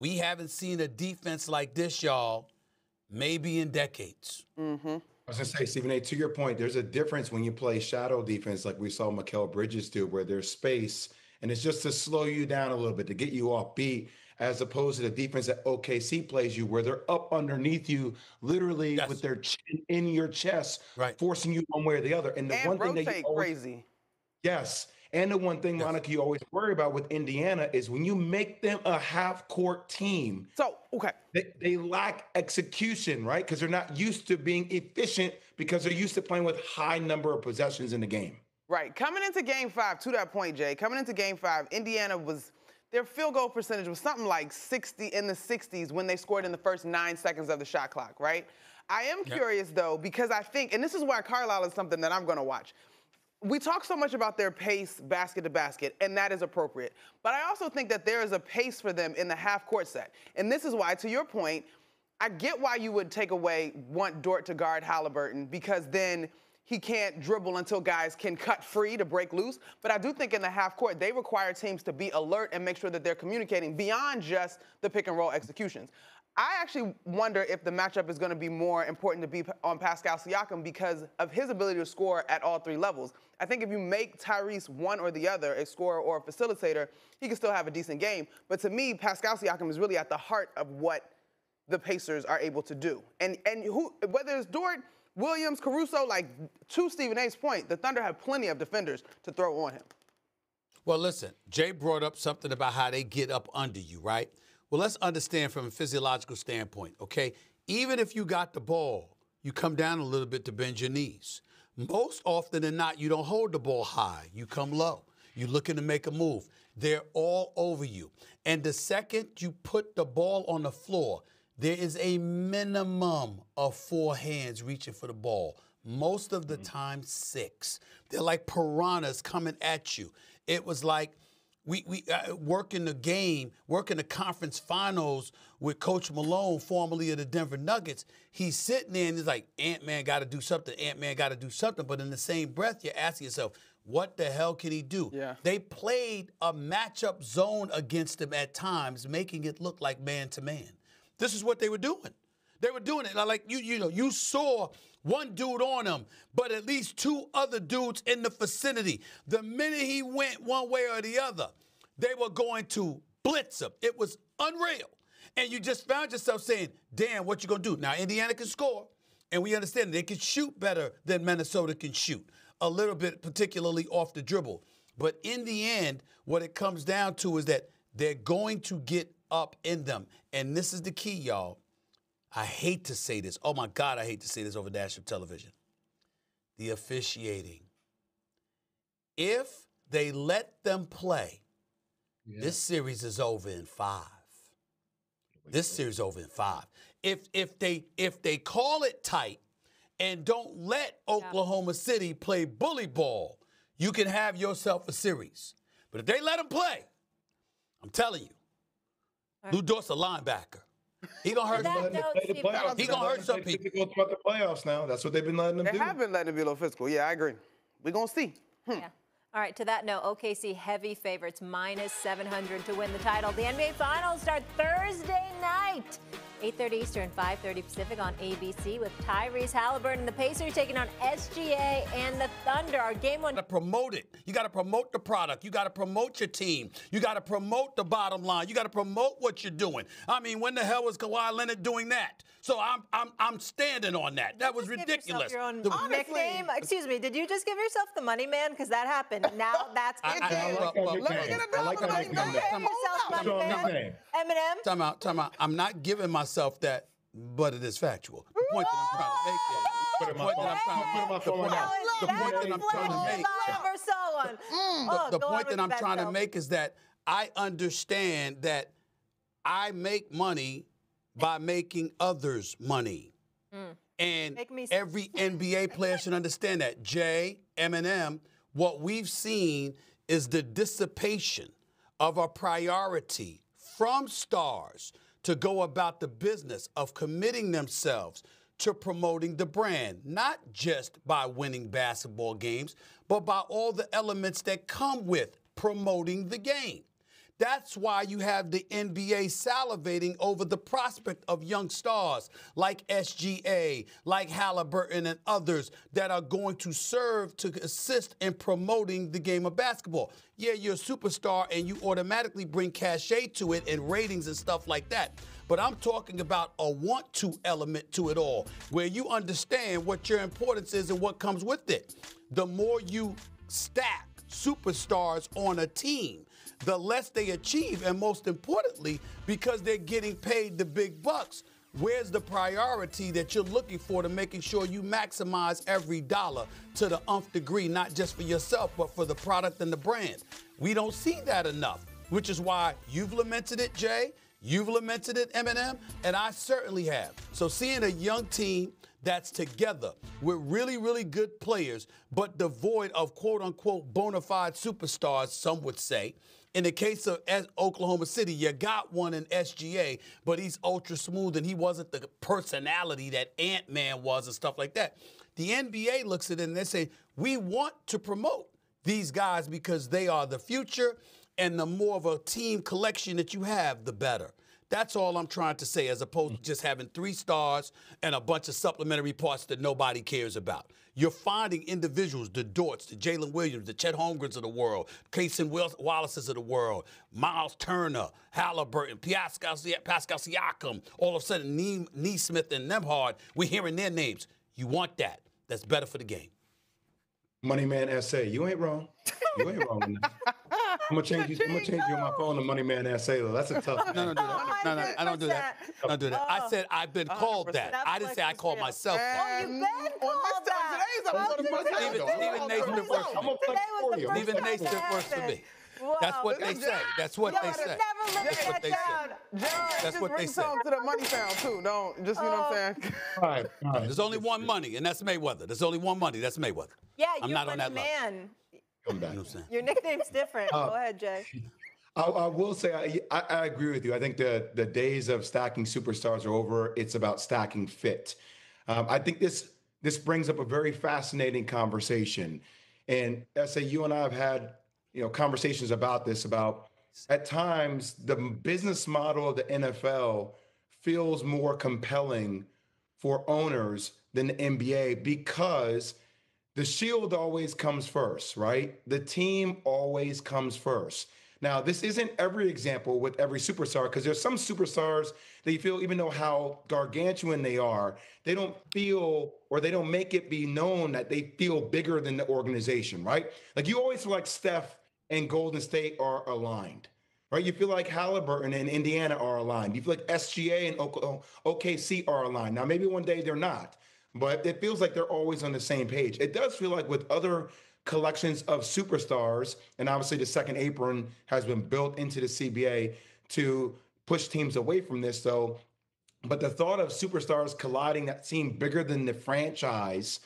We haven't seen a defense like this, y'all, maybe in decades. I was going to say, Stephen A., to your point, there's a difference when you play shadow defense like we saw Mikal Bridges do, where there's space, and it's just to slow you down a little bit, to get you off beat, as opposed to the defense that OKC plays you, where they're up underneath you, literally with their chin in your chest, forcing you one way or the other. And the one thing that you always, crazy. Yes. And the one thing, Monica, you always worry about with Indiana is when you make them a half-court team. So, they lack execution, right? Because they're not used to being efficient because they're used to playing with high number of possessions in the game. Right. Coming into Game 5, to that point, Jay, coming into Game 5, Indiana their field goal percentage was something like 60 in the 60s when they scored in the first 9 seconds of the shot clock, right? I am curious, though, because I think, and this is why Carlisle is something that I'm going to watch. We talk so much about their pace basket to basket, and that is appropriate. But I also think that there is a pace for them in the half-court set. And this is why, to your point, I get why you would want Dort to guard Haliburton, because then he can't dribble until guys can cut free to break loose. But I do think in the half-court, they require teams to be alert and make sure that they're communicating beyond just the pick-and-roll executions. I actually wonder if the matchup is going to be more important to be on Pascal Siakam because of his ability to score at all 3 levels. I think if you make Tyrese one or the other, a scorer or a facilitator, he can still have a decent game. But to me, Pascal Siakam is really at the heart of what the Pacers are able to do. And whether it's Dort, Williams, Caruso, to Stephen A's point, the Thunder have plenty of defenders to throw on him. Well, listen, Jay brought up something about how they get up under you, right? Well, let's understand from a physiological standpoint, okay? Even if you got the ball, you come down a little bit to bend your knees. Most often than not, you don't hold the ball high. You come low. You're looking to make a move. They're all over you. And the second you put the ball on the floor, there is a minimum of 4 hands reaching for the ball. Most of the time, 6. They're like piranhas coming at you. It was like we working the conference finals with Coach Malone, formerly of the Denver Nuggets. He's sitting there and he's like, Ant-Man got to do something. Ant-Man got to do something. But in the same breath, you're asking yourself, what the hell can he do? Yeah. They played a matchup zone against him at times, making it look like man-to-man. This is what they were doing. They were doing it. Like, you saw one dude on him, but at least 2 other dudes in the vicinity. The minute he went one way or the other, they were going to blitz him. It was unreal. And you just found yourself saying, damn, what you going to do? Now, Indiana can score, and we understand they can shoot better than Minnesota can shoot, a little bit, particularly off the dribble. But in the end, what it comes down to is that they're going to get up in them. And this is the key, y'all. I hate to say this. Oh, my God, I hate to say this over national television. The officiating. If they let them play, this series is over in 5. This series is over in 5. If they call it tight and don't let Oklahoma City play bully ball, you can have yourself a series. But if they let them play, I'm telling you, Lou Dort's a linebacker. He gonna hurt. He gonna hurt some people. Go throughout the playoffs now. That's what they've been letting them do. They have been letting them be a little physical. Yeah, I agree. We're gonna see. Yeah. All right, to that note, OKC heavy favorites, -700 to win the title. The NBA Finals start Thursday night, 8:30 Eastern, 5:30 Pacific on ABC with Tyrese Haliburton and the Pacers taking on SGA and the Thunder. Our game 1. You got to promote it. You got to promote the product. You got to promote your team. You got to promote the bottom line. You got to promote what you're doing. I mean, when the hell was Kawhi Leonard doing that? So I'm standing on that. That was ridiculous. Your own nickname? Excuse me, did you just give yourself the money man? Because that happened. Now that's Eminem. Time out. I'm not giving myself that, but it is factual. The point that I'm trying to make is the point that I'm trying to make is that I understand that I make money by making others money. And every NBA player should understand that. Jay, Eminem, what we've seen is the dissipation of a priority from stars to go about the business of committing themselves to promoting the brand, not just by winning basketball games, but by all the elements that come with promoting the game. That's why you have the NBA salivating over the prospect of young stars like SGA, like Haliburton and others that are going to serve to assist in promoting the game of basketball. Yeah, you're a superstar and you automatically bring cachet to it and ratings and stuff like that. But I'm talking about a want-to element to it all, where you understand what your importance is and what comes with it. The more you stack superstars on a team, the less they achieve, and most importantly, because they're getting paid the big bucks, where's the priority that you're looking for to making sure you maximize every dollar to the nth degree, not just for yourself, but for the product and the brand? We don't see that enough, which is why you've lamented it, Jay, you've lamented it, Eminem, and I certainly have. So seeing a young team that's together with really, really good players, but devoid of quote-unquote bona fide superstars, some would say. In the case of Oklahoma City, you got one in SGA, but he's ultra smooth and he wasn't the personality that Ant-Man was and stuff like that. The NBA looks at it and they say, we want to promote these guys because they are the future, and the more of a team collection that you have, the better. That's all I'm trying to say, as opposed to just having 3 stars and a bunch of supplementary parts that nobody cares about. You're finding individuals, the Dorts, the Jalen Williams, the Chet Holmgrens of the world, Cason Wallaces of the world, Miles Turner, Haliburton, Pascal Siakam. All of a sudden, Neesmith and Nembhard, we're hearing their names. You want that. That's better for the game. Money Man SA, you ain't wrong. You ain't wrong. I'm gonna change you on my phone to Money Man SA though. That's a tough. No, I don't do that. I don't do that. I said I've been called that. I didn't say I called myself that. Oh, you've been called that. Even Naismith works for me. Even Naismith works for me. Whoa. That's what they say. That's what they say. That's what they say. That's what they say. To the money sound too. Don't just, you know what I'm saying? All right. There's only one money, and that's Mayweather. There's only one money. That's Mayweather. Yeah, I'm you're not on that man. Come back. You know what I'm saying? Your nickname's different. Go ahead, Jay. I will say I agree with you. I think the days of stacking superstars are over. It's about stacking fit. I think this brings up a very fascinating conversation. And SA, you and I have had conversations about this, about at times the business model of the NFL feels more compelling for owners than the NBA because the shield always comes first, right? The team always comes first. Now, this isn't every example with every superstar, because there's some superstars that you feel, even though how gargantuan they are, they don't feel, or they don't make it be known that they feel bigger than the organization, right? Like you always feel like Steph and Golden State are aligned, right? You feel like Haliburton and Indiana are aligned. You feel like SGA and OKC are aligned. Now, maybe one day they're not, but it feels like they're always on the same page. It does feel like with other collections of superstars, and obviously the second apron has been built into the CBA to push teams away from this, though. But the thought of superstars colliding that seem bigger than the franchise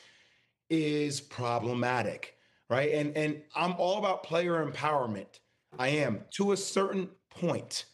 is problematic, right? And I'm all about player empowerment. I am, to a certain point,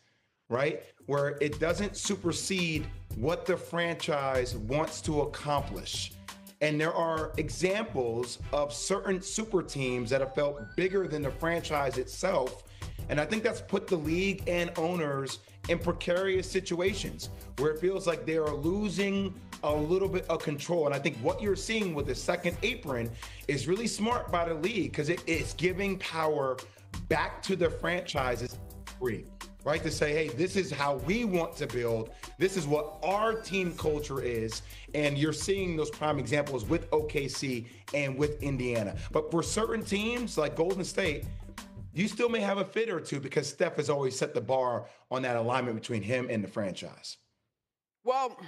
right? Where it doesn't supersede what the franchise wants to accomplish. And there are examples of certain super teams that have felt bigger than the franchise itself. And I think that's put the league and owners in precarious situations where it feels like they are losing a little bit of control. And I think what you're seeing with the second apron is really smart by the league, because it's giving power back to the franchises free. Right, to say, hey, this is how we want to build. This is what our team culture is. And you're seeing those prime examples with OKC and with Indiana. But for certain teams like Golden State, you still may have a fit or two because Steph has always set the bar on that alignment between him and the franchise. Well,